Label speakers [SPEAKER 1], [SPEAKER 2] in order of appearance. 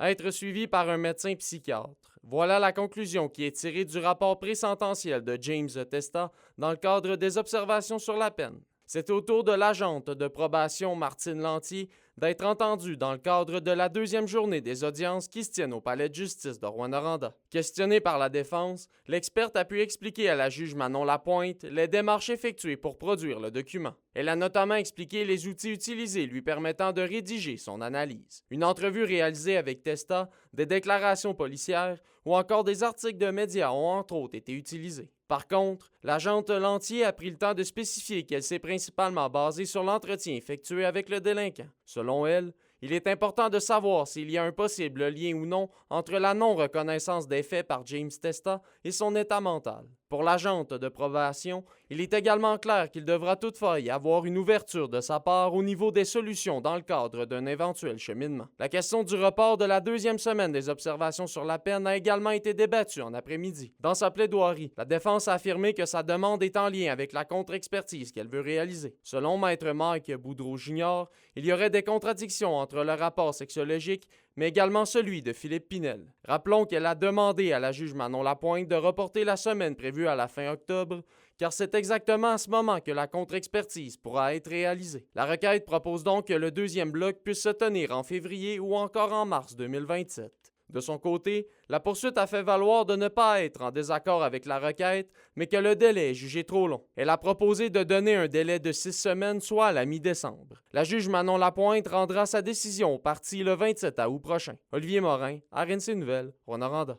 [SPEAKER 1] être suivi par un médecin psychiatre. Voilà la conclusion qui est tirée du rapport présententiel de James Testa dans le cadre des observations sur la peine. C'est au tour de l'agente de probation Martine Lantier d'être entendue dans le cadre de la deuxième journée des audiences qui se tiennent au palais de justice de Rouyn-Noranda. Questionnée par la défense, l'experte a pu expliquer à la juge Manon Lapointe les démarches effectuées pour produire le document. Elle a notamment expliqué les outils utilisés lui permettant de rédiger son analyse. Une entrevue réalisée avec Testa, des déclarations policières ou encore des articles de médias ont entre autres été utilisés. Par contre, l'agente Lantier a pris le temps de spécifier qu'elle s'est principalement basée sur l'entretien effectué avec le délinquant. Selon elle, il est important de savoir s'il y a un possible lien ou non entre la non-reconnaissance des faits par James Testa et son état mental. Pour l'agente de probation, il est également clair qu'il devra toutefois y avoir une ouverture de sa part au niveau des solutions dans le cadre d'un éventuel cheminement. La question du report de la deuxième semaine des observations sur la peine a également été débattue en après-midi. Dans sa plaidoirie, la défense a affirmé que sa demande est en lien avec la contre-expertise qu'elle veut réaliser. Selon Maître Mike Boudreau Jr., il y aurait des contradictions entre le rapport sexologique mais également celui de Philippe Pinel. Rappelons qu'elle a demandé à la juge Manon Lapointe de reporter la semaine prévue à la fin octobre, car c'est exactement à ce moment que la contre-expertise pourra être réalisée. La requête propose donc que le deuxième bloc puisse se tenir en février ou encore en mars 2027. De son côté, la poursuite a fait valoir de ne pas être en désaccord avec la requête, mais que le délai est jugé trop long. Elle a proposé de donner un délai de 6 semaines, soit à la mi-décembre. La juge Manon Lapointe rendra sa décision aux parties le 27 août prochain. Olivier Morin, RNC Nouvelles, Rouyn-Noranda.